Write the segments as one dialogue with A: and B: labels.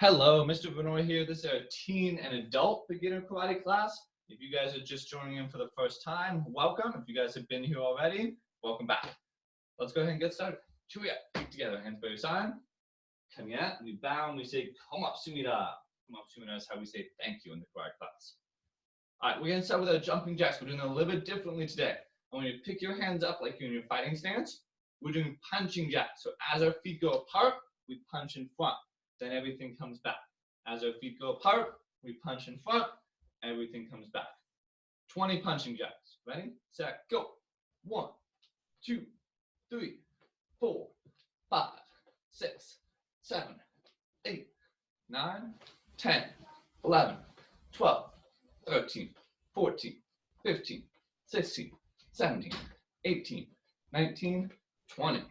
A: Hello, Mr. Benoit here. This is a teen and adult beginner karate class. If you guys are just joining in for the first time, welcome. If you guys have been here already, welcome back. Let's go ahead and get started. Chuya, feet together, hands by your side. Kanya, we bow and we say komatsumida. Komatsumida is how we say thank you in the karate class. All right, we're going to start with our jumping jacks. We're doing it a little bit differently today. I want you to pick your hands up like you're in your fighting stance. We're doing punching jacks. So as our feet go apart, we punch in front. Then everything comes back. As our feet go apart, we punch in front, everything comes back. 20 punching jacks. Ready, set, go. 1, 2, 3, 4, 5, 6, 7, 8, 9, 10, 11, 12, 13, 14, 15, 16, 17, 18, 19, 20.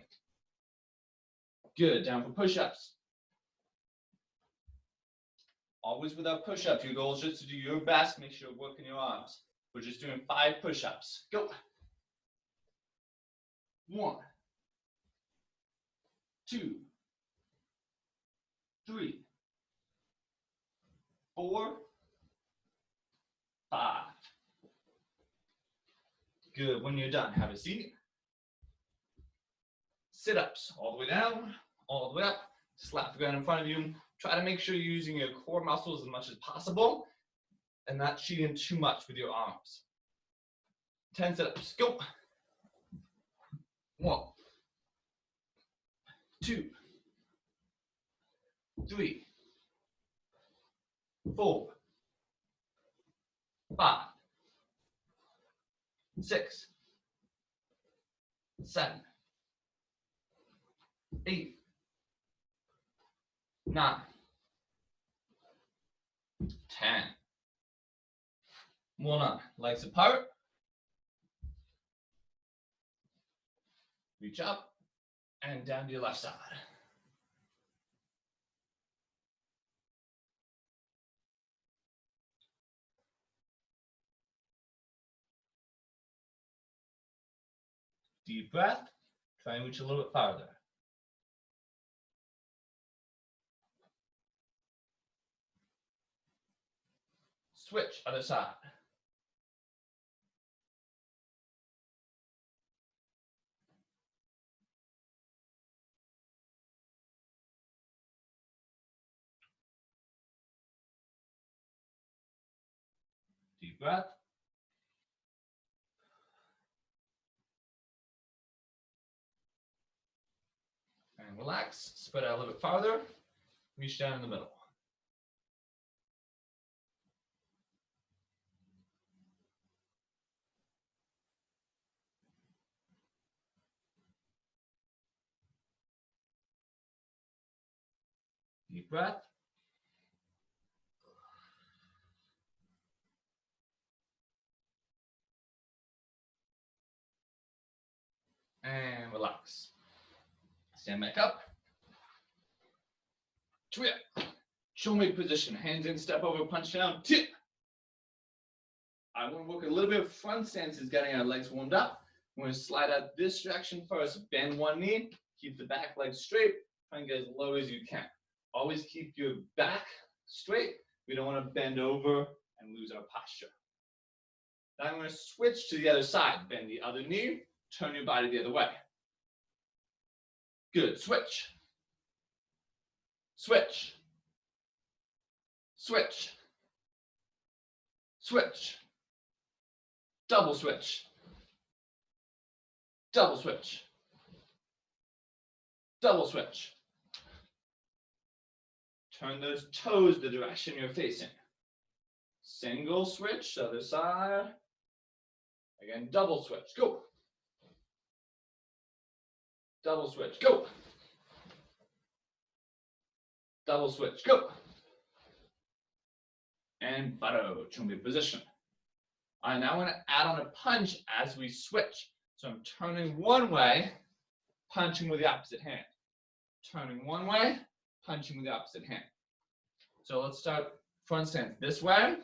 A: Good, down for push-ups. Always with our push-ups, your goal is just to do your best, make sure you're working your arms. We're just doing 5 push-ups. Go. 1, 2, 3, 4, 5. Good. When you're done, have a seat. Sit-ups, all the way down, all the way up. Slap the ground in front of you. Try to make sure you're using your core muscles as much as possible and not cheating too much with your arms. 10 sit-ups. Go. 1, 2, 3, 4, 5, 6, 7, 8, 9, 10. One on, legs apart. Reach up and down to your left side. Deep breath. Try and reach a little bit farther. Switch, other side. Deep breath. And relax. Spread out a little bit farther. Reach down in the middle. Deep breath. And relax. Stand back up. Chuya. Shomei position. Hands in, step over, punch down. Tip. I want to work a little bit of front stances, getting our legs warmed up. We're going to slide out this direction first. Bend one knee. Keep the back leg straight. Try and get as low as you can. Always keep your back straight. We don't want to bend over and lose our posture. Now I'm going to switch to the other side. Bend the other knee. Turn your body the other way. Good. Switch. Switch. Switch. Switch. Double switch. Double switch. Double switch. Turn those toes the direction you're facing. Single switch, other side. Again, double switch. Go. Double switch. Go. Double switch. Go. And baro, chumbi position. All right, now I'm going to add on a punch as we switch. So I'm turning one way, punching with the opposite hand. Turning one way, punching with the opposite hand. So let's start front stance this way,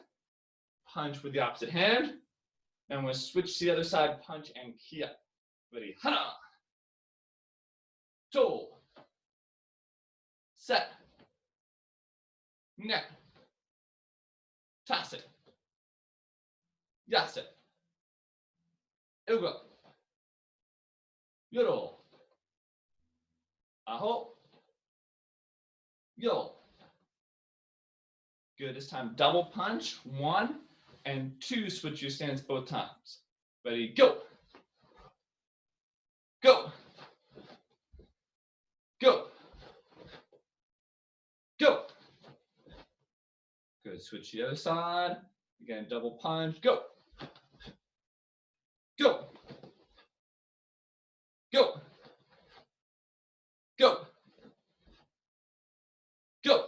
A: punch with the opposite hand. Then we'll switch to the other side, punch and kia. Ready, hana, to, set, neck, toss it, yase, ugo, yoro, aho, yo. Good, this time double punch, 1 and 2, switch your stance both times. Ready, go. Go. Go. Go. Good, switch the other side. Again, double punch, go. Go. Go. Go. Go.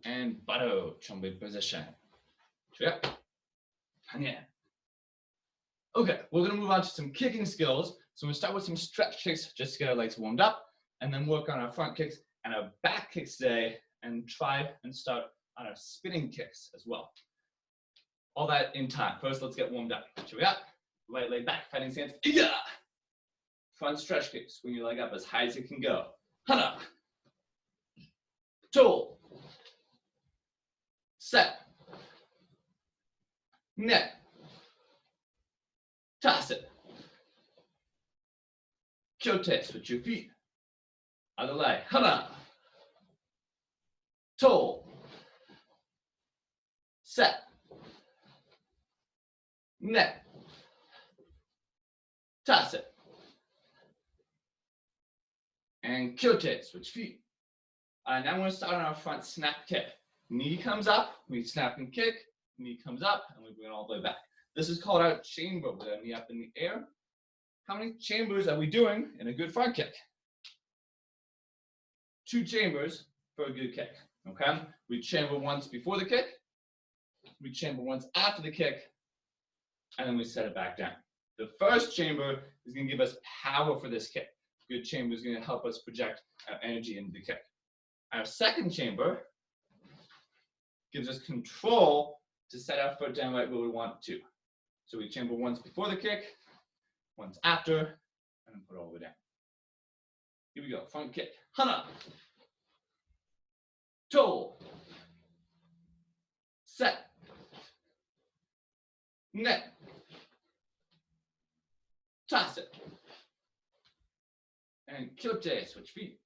A: And baro, chumbi position. Yep. Yeah. Okay, we're gonna move on to some kicking skills. So we'll start with some stretch kicks just to get our legs warmed up, and then work on our front kicks and our back kicks today, and try and start on our spinning kicks as well. All that in time. First, let's get warmed up. Here we are. Right leg back, fighting stance. Yeah. Front stretch kicks. Swing your leg up as high as it can go. Hana. Toe. Set. Neck. Toss it. Kyote, switch your feet. Other leg. Hana. Toe. Set. Neck. Toss it. And kyote, switch feet. Now we're going to start on our front snap kick. Knee comes up, we snap and kick. Knee comes up, and we bring it all the way back. This is called our chamber with our knee up in the air. How many chambers are we doing in a good front kick? 2 chambers for a good kick. Okay? We chamber once before the kick. We chamber once after the kick. And then we set it back down. The first chamber is going to give us power for this kick. Good chamber is going to help us project our energy into the kick. Our second chamber gives us control to set our foot down right where we want it to. So we chamber once before the kick, once after, and then put it all the way down. Here we go, front kick. Hana. Toe. Set. Neck. Toss it. And kyote, switch feet.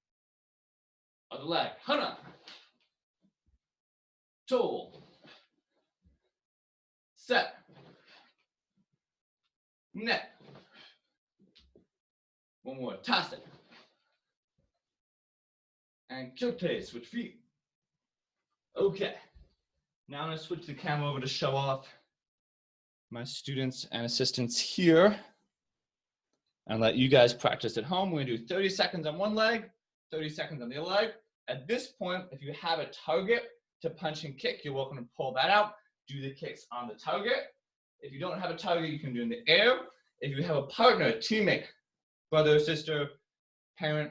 A: Other leg. Hana. Toe. Set. Neck. One more. Toss it. And kyote, switch feet. Okay. Now I'm going to switch the camera over to show off my students and assistants here and let you guys practice at home. We're going to do 30 seconds on one leg, 30 seconds on the other leg. At this point, if you have a target to punch and kick, you're welcome to pull that out. Do the kicks on the target. If you don't have a target, you can do in the air. If you have a partner, a teammate, brother, sister, parent,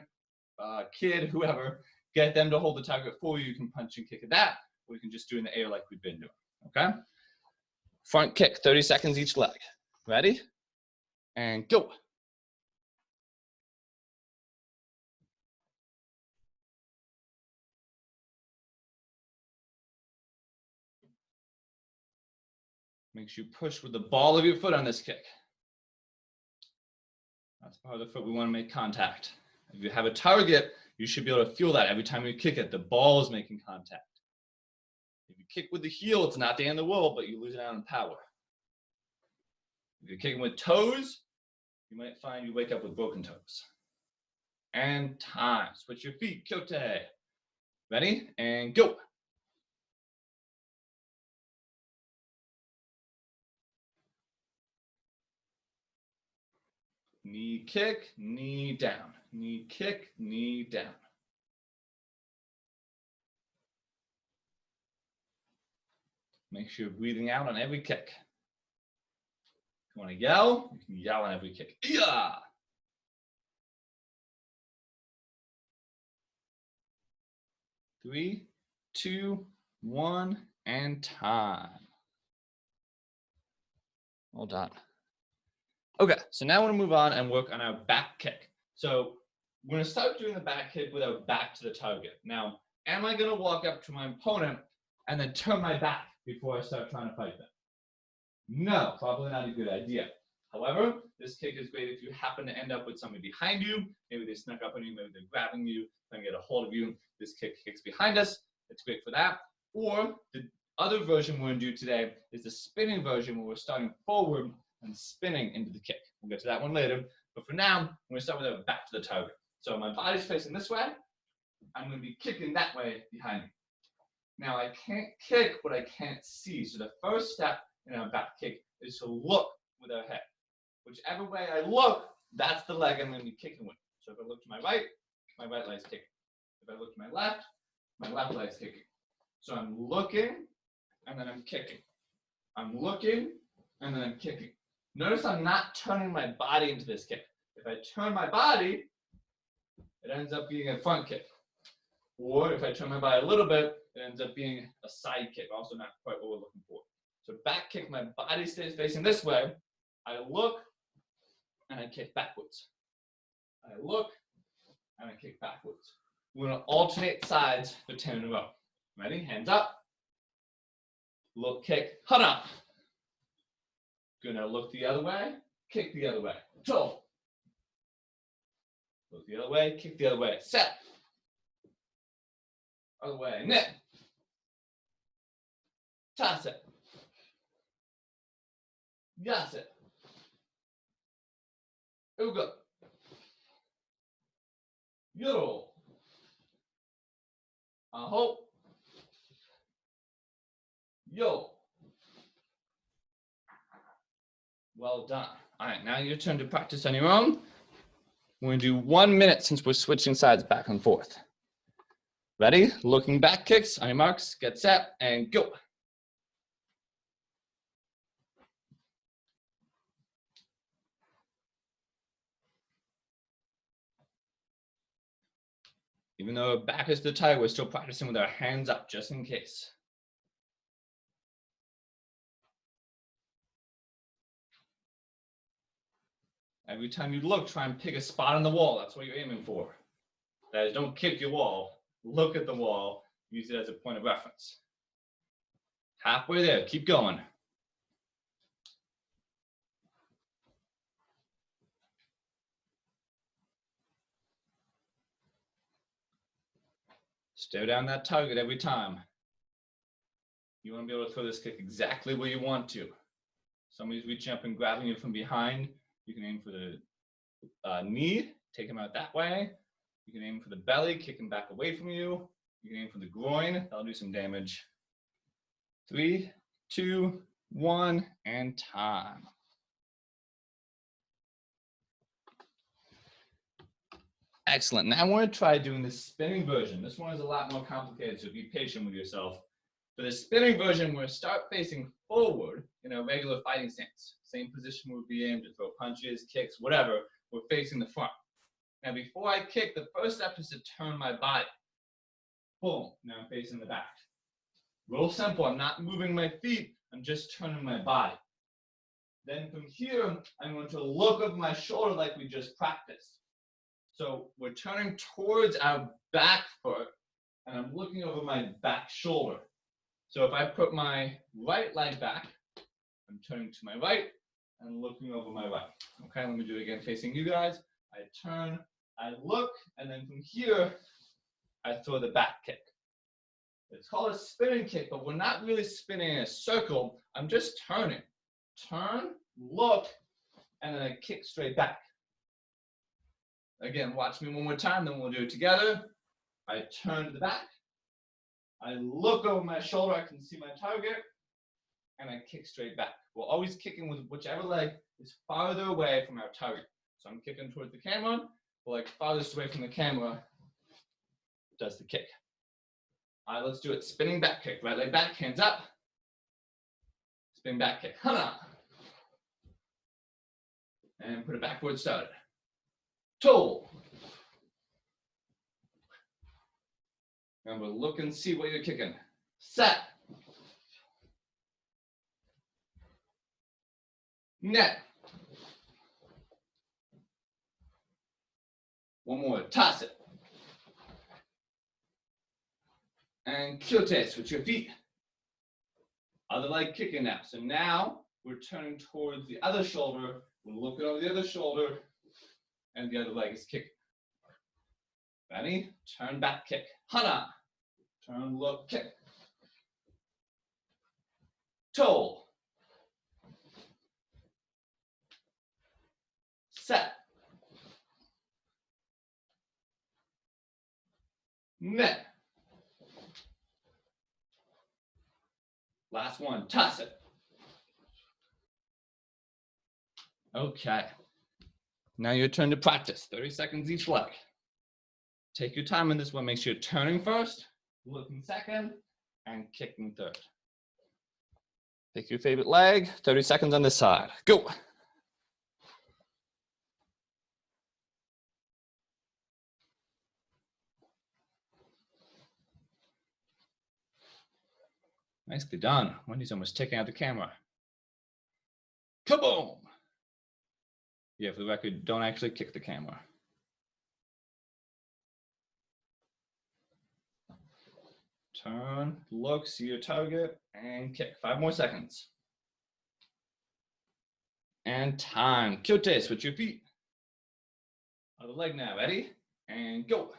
A: kid, whoever, get them to hold the target for you. You can punch and kick at that, or you can just do in the air like we've been doing, okay? Front kick, 30 seconds each leg. Ready? And go. Make sure you push with the ball of your foot on this kick. That's part of the foot we want to make contact. If you have a target, you should be able to feel that every time you kick it, the ball is making contact. If you kick with the heel, it's not the end of the world, but you're losing out on power. If you're kicking with toes, you might find you wake up with broken toes. And time. Switch your feet. Kyote. Ready? And go. Knee kick, knee down. Knee kick, knee down. Make sure you're breathing out on every kick. If you want to yell, you can yell on every kick. Yeah! 3, 2, 1, and time. Well done. Okay, so now I want to move on and work on our back kick. So we're going to start doing the back kick with our back to the target. Now, am I going to walk up to my opponent and then turn my back before I start trying to fight them? No, probably not a good idea. However, this kick is great if you happen to end up with somebody behind you. Maybe they snuck up on you, maybe they're grabbing you, trying to get a hold of you. This kick kicks behind us. It's great for that. Or the other version we're going to do today is the spinning version where we're starting forward and spinning into the kick. We'll get to that one later. But for now, I'm going to start with a back to the target. So my body's facing this way. I'm going to be kicking that way behind me. Now I can't kick what I can't see. So the first step in our back kick is to look with our head. Whichever way I look, that's the leg I'm going to be kicking with. So if I look to my right leg's kicking. If I look to my left leg's kicking. So I'm looking, and then I'm kicking. I'm looking, and then I'm kicking. Notice I'm not turning my body into this kick. If I turn my body, it ends up being a front kick. Or if I turn my body a little bit, it ends up being a side kick, also not quite what we're looking for. So back kick, my body stays facing this way. I look, and I kick backwards. I look, and I kick backwards. We're going to alternate sides for 10 in a row. Ready? Hands up. Look, kick, hana. Gonna look the other way, kick the other way. Toe. Look the other way, kick the other way. Set. Other way, net. Toss it. Yas it. Uga. Yoro. Aho. Yo. Well done. All right, now your turn to practice on your own. We're going to do 1 minute since we're switching sides back and forth. Ready? Looking back kicks. On your marks, get set, and go. Even though our back is to the target, we're still practicing with our hands up just in case. Every time you look, try and pick a spot on the wall. That's what you're aiming for. That is, don't kick your wall. Look at the wall. Use it as a point of reference. Halfway there. Keep going. Stare down that target every time. You want to be able to throw this kick exactly where you want to. Somebody's reaching up and grabbing you from behind. You can aim for the knee, take him out that way. You can aim for the belly, kick him back away from you. You can aim for the groin. That'll do some damage. 3, 2, 1, and time. Excellent. Now I want to try doing the spinning version. This one is a lot more complicated, so be patient with yourself. For the spinning version, we're going to start facing forward in a regular fighting stance. Same position we'd be in to throw punches, kicks, whatever. We're facing the front. Now, before I kick, the first step is to turn my body. Boom. Now I'm facing the back. Real simple. I'm not moving my feet. I'm just turning my body. Then from here, I'm going to look over my shoulder like we just practiced. So we're turning towards our back foot, and I'm looking over my back shoulder. So if I put my right leg back, I'm turning to my right and looking over my right. Okay, let me do it again facing you guys. I turn, I look, and then from here, I throw the back kick. It's called a spinning kick, but we're not really spinning in a circle. I'm just turning. Turn, look, and then I kick straight back. Again, watch me one more time, then we'll do it together. I turn to the back. I look over my shoulder, I can see my target, and I kick straight back. We're always kicking with whichever leg is farther away from our target. So I'm kicking towards the camera, but like farthest away from the camera does the kick. All right, let's do it. Spinning back kick. Right leg back, hands up. Spin back kick. Hana. And put it backward started. Toe. Remember, look and see what you're kicking. Set. Net. One more. Toss it. And kyote, switch your feet. Other leg kicking now. So now we're turning towards the other shoulder. We're looking over the other shoulder, and the other leg is kicking. Ready? Turn back kick. Hana. Turn, look, kick. Toe. Set. Net. Last one, toss it. Okay. Now your turn to practice. 30 seconds each leg. Take your time on this one. Make sure you're turning first, looking second, and kicking third. Pick your favorite leg. 30 seconds on this side. Go. Nicely done. Wendy's almost taking out the camera. Kaboom! Yeah, for the record, don't actually kick the camera. Turn, look, see your target, and kick. 5 more seconds. And time. Kyote, switch your feet. Other leg now. Ready? And go.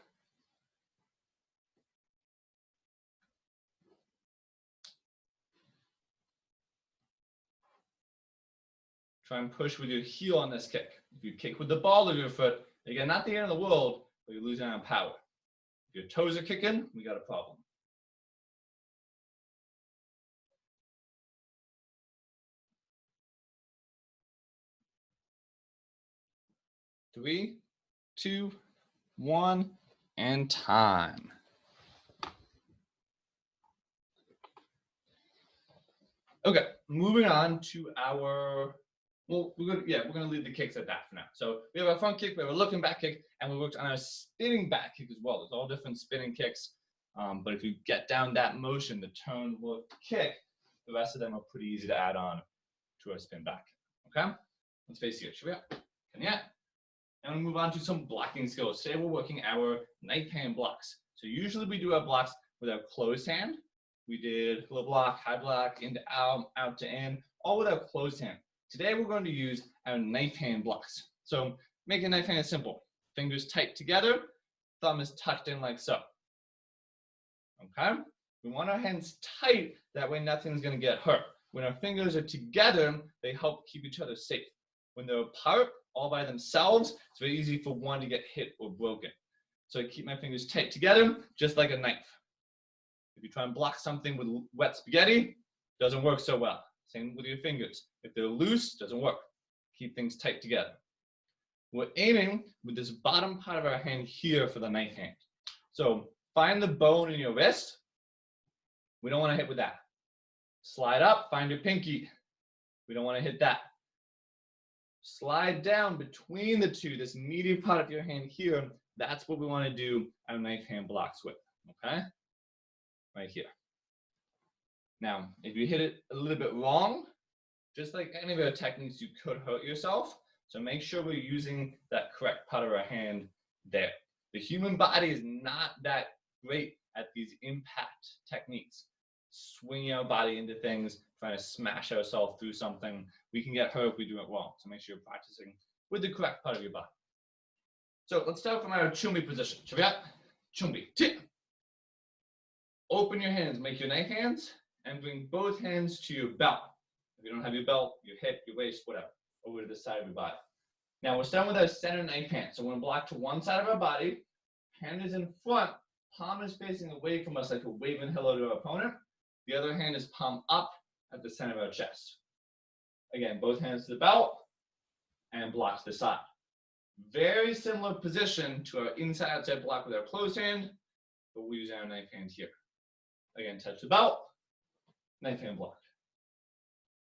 A: Try and push with your heel on this kick. If you kick with the ball of your foot, again, not the end of the world, but you're losing on power. If your toes are kicking, we got a problem. Three, two, one, and time. Okay, moving on to our, well, we're gonna leave the kicks at that for now. So we have our front kick, we have a looking back kick, and we worked on our spinning back kick as well. There's all different spinning kicks, but if you get down that motion, the turn, look, kick, the rest of them are pretty easy to add on to our spin back. Okay, let's face it. Should we? Yeah. And we move on to some blocking skills. Today we're working our knife hand blocks. So usually we do our blocks with our closed hand. We did low block, high block, into out, out to in, all with our closed hand. Today we're going to use our knife hand blocks. So make a knife hand simple. Fingers tight together, thumb is tucked in like so. Okay? We want our hands tight, that way nothing's gonna get hurt. When our fingers are together, they help keep each other safe. When they're apart, all by themselves, it's very easy for one to get hit or broken. So I keep my fingers tight together, just like a knife. If you try and block something with wet spaghetti, doesn't work so well. Same with your fingers. If they're loose, doesn't work. Keep things tight together. We're aiming with this bottom part of our hand here for the knife hand. So find the bone in your wrist. We don't want to hit with that. Slide up, find your pinky. We don't want to hit that. Slide down between the two, this meaty part of your hand here. That's what we want to do our knife hand blocks with, okay? Right here. Now, if you hit it a little bit wrong, just like any of our techniques, you could hurt yourself. So make sure we're using that correct part of our hand there. The human body is not that great at these impact techniques. Swinging our body into things, trying to smash ourselves through something. We can get hurt if we do it wrong. So make sure you're practicing with the correct part of your body. So let's start from our chumbi position. Chumbi. Open your hands, make your knife hands, and bring both hands to your belt. If you don't have your belt, your hip, your waist, whatever, over to the side of your body. Now we're starting with our center knife hand. So we're going to block to one side of our body. Hand is in front, palm is facing away from us like we're waving hello to our opponent. The other hand is palm up at the center of our chest. Again, both hands to the belt and block to the side. Very similar position to our inside-outside block with our closed hand, but we use our knife hand here. Again, touch the belt, knife hand block.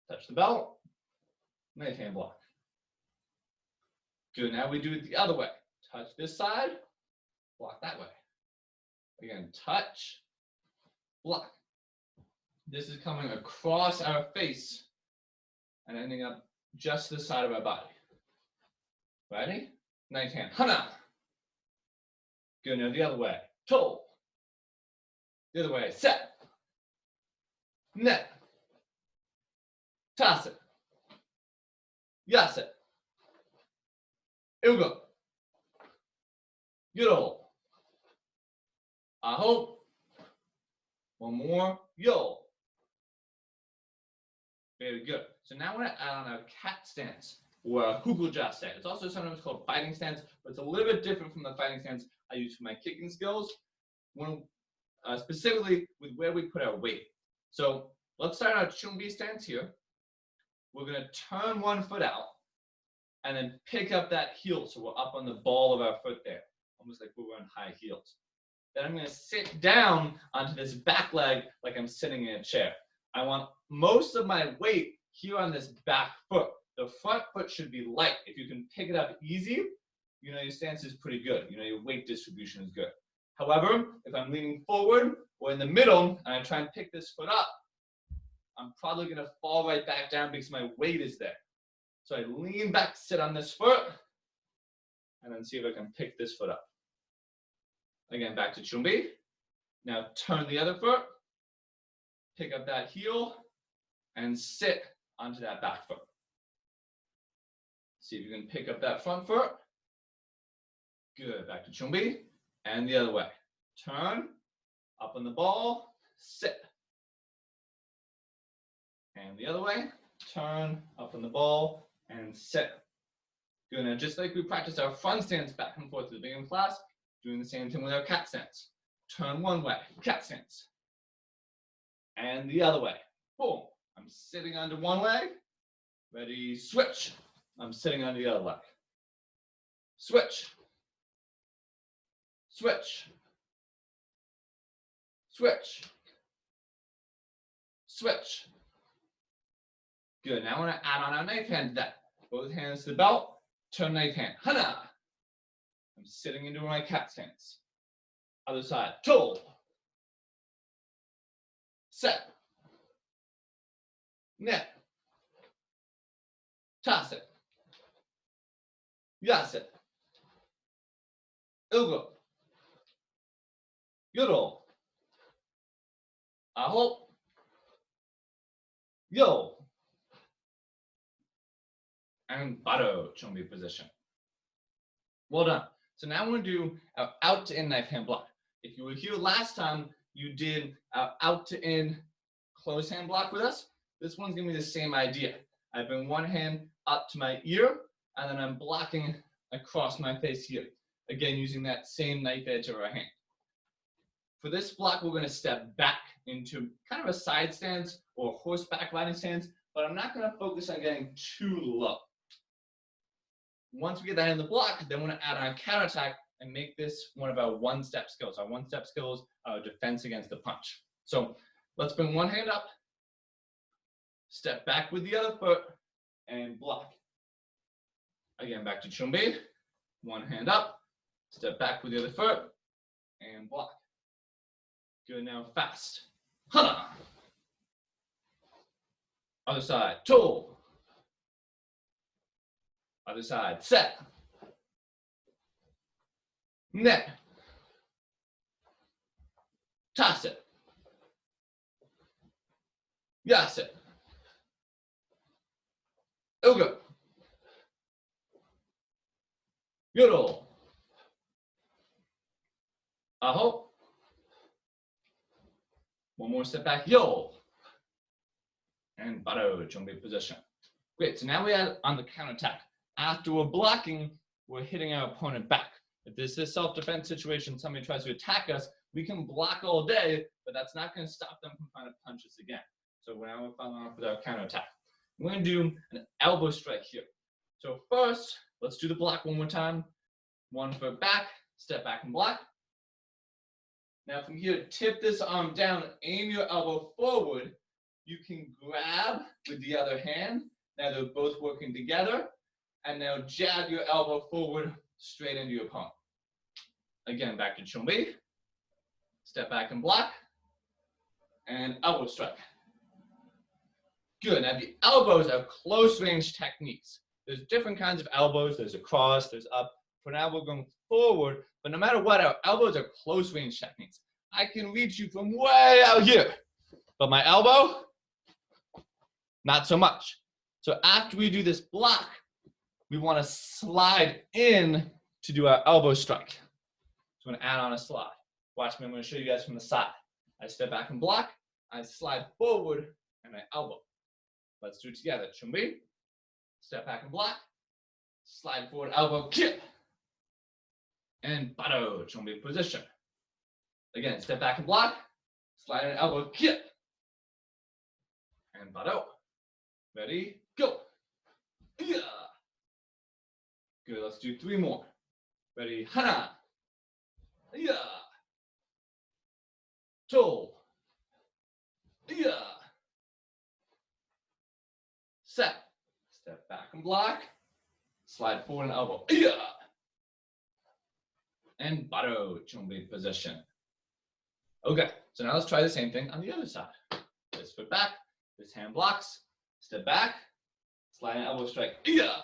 A: Touch the belt, knife hand block. Good, now we do it the other way. Touch this side, block that way. Again, touch, block. This is coming across our face and ending up just the side of our body. Ready? Knife hand, hana. Good, now the other way. Toe. The other way. Set. Net. Toss it. Yase. Ugo. Yo. Aho. One more. Yo. Very good. So now we're going to add on our cat stance, or a hugoja stance. It's also sometimes called fighting stance, but it's a little bit different from the fighting stance I use for my kicking skills, when, specifically with where we put our weight. So let's start our chumbi stance here. We're going to turn one foot out and then pick up that heel so we're up on the ball of our foot there, almost like we're wearing high heels. Then I'm going to sit down onto this back leg like I'm sitting in a chair. I want most of my weight here on this back foot. The front foot should be light. If you can pick it up easy, you know your stance is pretty good. You know your weight distribution is good. However, if I'm leaning forward or in the middle and I try and pick this foot up, I'm probably going to fall right back down because my weight is there. So I lean back, sit on this foot, and then see if I can pick this foot up. Again, back to chumbi. Now turn the other foot, pick up that heel, and sit onto that back foot. See if you can pick up that front foot. Good, back to chumbi. And the other way. Turn, up on the ball, sit. And the other way, turn, up on the ball, and sit. Good, now just like we practiced our front stance back and forth at the beginning of class, doing the same thing with our cat stance. Turn one way, cat stance. And the other way. Boom. I'm sitting onto one leg. Ready, switch. I'm sitting on the other leg. Switch. Switch. Switch. Switch. Good. Now I want to add on our knife hand to that. Both hands to the belt. Turn knife hand. Hana. I'm sitting into my cat stance. Other side. Toe. Set. Net. Toss it. Yase it. Ugo. Yoro. Aho. Yo. And baro chumbi position. Well done. So now we're going to do our out to in knife hand block. If you were here last time, you did our out to in close hand block with us. This one's going to be the same idea. I bring one hand up to my ear, and then I'm blocking across my face here. Again, using that same knife edge of our hand. For this block, we're going to step back into kind of a side stance or horseback riding stance, but I'm not going to focus on getting too low. Once we get that in the block, then we're going to add our counterattack and make this one of our one-step skills. Our one-step skills are defense against the punch. So let's bring one hand up, step back with the other foot, and block. Again, back to chumbi. One hand up, step back with the other foot, and block. Good, now fast. Hana. Other side, toe. Other side, set. Net. Toss it. Yase it. Ugo. Yoro. Aho. One more step back, yo. And baro chumbi position. Great, so now we add on the counterattack. After we're blocking, we're hitting our opponent back. If this is a self-defense situation, somebody tries to attack us, we can block all day, but that's not going to stop them from trying to punch us again. So now we're following up with our counterattack. We're going to do an elbow strike here. So first, let's do the block one more time. One foot back, step back and block. Now from here, tip this arm down, aim your elbow forward. You can grab with the other hand. Now they're both working together. And now jab your elbow forward straight into your opponent. Again, back to chumbi. Step back and block. And elbow strike. Good. Now the elbows are close range techniques. There's different kinds of elbows. There's across, there's up. For now, we're going forward. But no matter what, our elbows are close range techniques. I can reach you from way out here. But my elbow, not so much. So after we do this block, we want to slide in to do our elbow strike. So I'm going to add on a slide. Watch me, I'm going to show you guys from the side. I step back and block, I slide forward, and I elbow. Let's do it together. Chumbi, step back and block, slide forward, elbow, kick, and bado, chumbi position. Again, step back and block, slide and elbow, kick, and bado. Ready, go. Yeah. Good, let's do 3 more. Ready, hana. Yeah. To. Yeah. Set. Step back and block. Slide forward and elbow. Yeah. And bado, chumbi position. Okay, so now let's try the same thing on the other side. This foot back, this hand blocks, step back, slide and elbow strike. Yeah.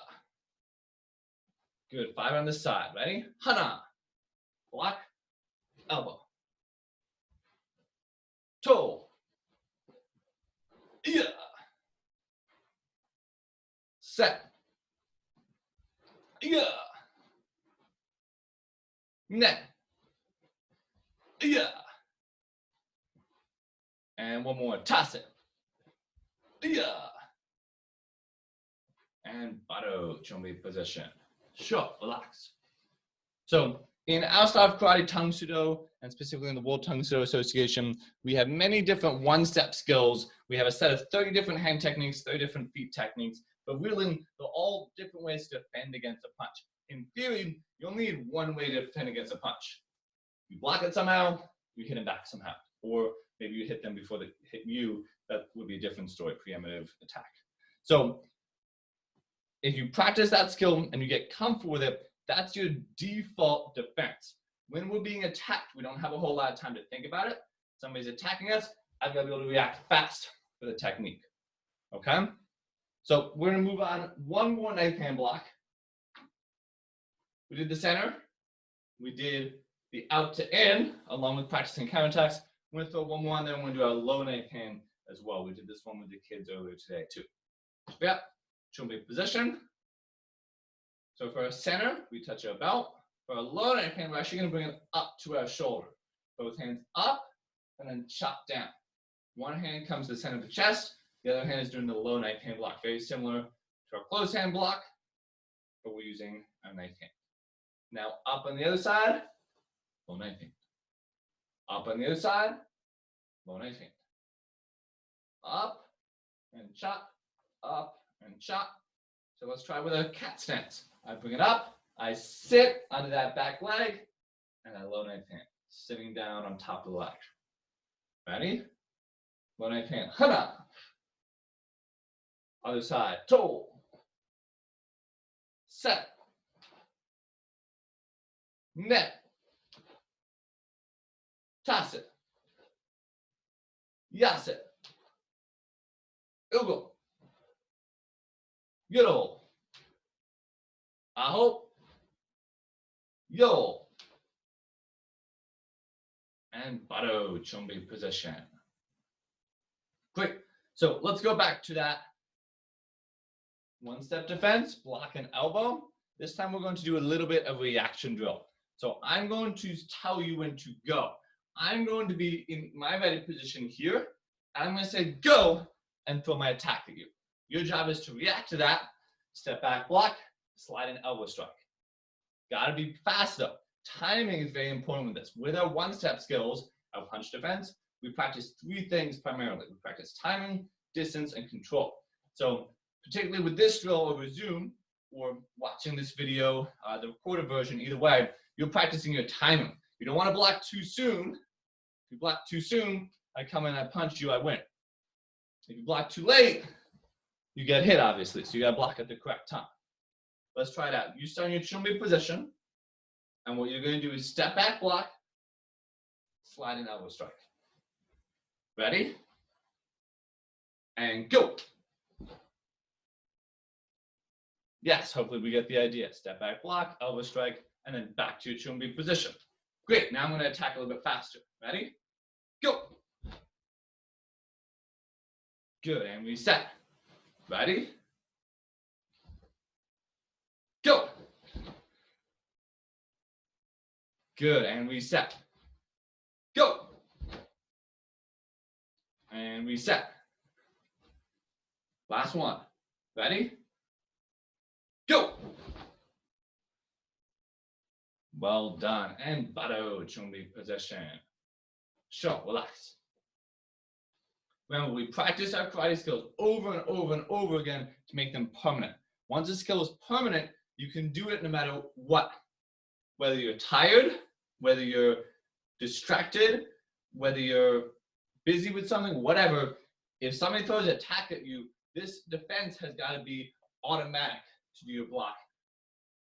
A: Good, 5 on this side. Ready? Hana. Block, elbow. To. Yeah. Set. Yeah. Net. Yeah. And one more. Toss it. Yeah. And bado, chumbi position. Sure, relax. So in our style of karate, Tang Soo Do, and specifically in the World Tang Soo Do Association, we have many different one-step skills. We have a set of 30 different hand techniques, 30 different feet techniques, but really they're all different ways to defend against a punch. In theory, you only need one way to defend against a punch. You block it somehow, you hit them back somehow. Or maybe you hit them before they hit you. That would be a different story, preemptive attack. So if you practice that skill and you get comfortable with it, that's your default defense. When we're being attacked, we don't have a whole lot of time to think about it. Somebody's attacking us, I've got to be able to react fast with a technique. Okay? So we're going to move on. One more knife hand block. We did the center. We did the out to in, along with practicing counterattacks. I'm going to throw one more on there. I'm going to do our low knife hand as well. We did this one with the kids earlier today too. Yep. Chumbi position. So for our center, we touch our belt. For our low knife hand, we're actually going to bring it up to our shoulder. Both hands up and then chop down. One hand comes to the center of the chest. The other hand is doing the low knife hand block. Very similar to our closed hand block, but we're using our knife hand. Now up on the other side, low knife hand. Up on the other side, low knife hand. Up and chop, up and chop. So let's try with a cat stance. I bring it up, I sit under that back leg, and I low knife hand, sitting down on top of the leg. Ready? Low knife hand, hana. Other side, to. Set. Net. Toss it. Yas it. Ugo. Yoro. Aho. Yo. And bado, chumbi position. Great. So let's go back to that one-step defense, block and elbow. This time we're going to do a little bit of reaction drill. So I'm going to tell you when to go. I'm going to be in my ready position here. And I'm going to say go and throw my attack at you. Your job is to react to that. Step back, block, slide an elbow strike. Got to be fast though. Timing is very important with this. With our one-step skills, our punch defense, we practice 3 things primarily. We practice timing, distance, and control. So particularly with this drill over Zoom or watching this video, the recorded version, either way, you're practicing your timing. You don't want to block too soon. If you block too soon, I come in, I punch you, I win. If you block too late, you get hit, obviously. So you got to block at the correct time. Let's try it out. You start in your chumbi position. And what you're going to do is step back, block, slide an elbow strike. Ready? And go. Yes, hopefully we get the idea. Step back, block, elbow strike, and then back to your chumbi position. Great. Now I'm going to attack a little bit faster. Ready? Go. Good, and reset. Ready? Go. Good, and reset. Go. And reset. Last one. Ready? Go. Well done. And Bado, Chumbi position. Sure, relax. Remember, we practice our karate skills over and over and over again to make them permanent. Once a skill is permanent, you can do it no matter what. Whether you're tired, whether you're distracted, whether you're busy with something, whatever. If somebody throws an attack at you, this defense has got to be automatic to do your block.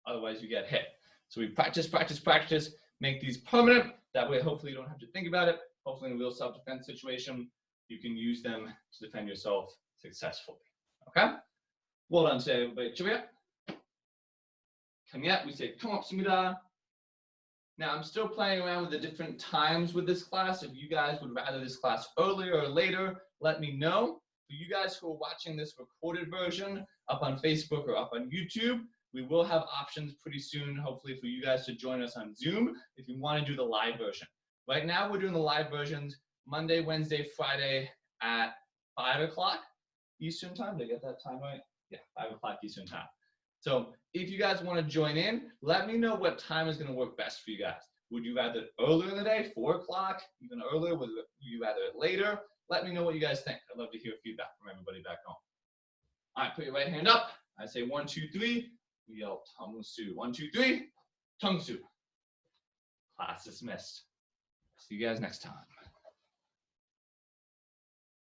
A: Otherwise, you get hit. So we practice, practice, practice, make these permanent. That way, hopefully, you don't have to think about it. Hopefully, in a real self-defense situation, you can use them to defend yourself successfully. Okay? Well done, say everybody. Cheerio. Come we say 고맙습니다. Now, I'm still playing around with the different times with this class. If you guys would rather this class earlier or later, let me know. For you guys who are watching this recorded version up on Facebook or up on YouTube, we will have options pretty soon, hopefully, for you guys to join us on Zoom if you want to do the live version. Right now, we're doing the live versions Monday, Wednesday, Friday at 5 o'clock Eastern time. Did I get that time right? Yeah, 5 o'clock Eastern time. So if you guys want to join in, let me know what time is going to work best for you guys. Would you rather earlier in the day, 4 o'clock, even earlier? Would you rather it later? Let me know what you guys think. I'd love to hear feedback from everybody back home. All right, put your right hand up. I say 1, 2, 3. We yell Tongsu. 1, 2, 3. Tongsu. Class dismissed. See you guys next time.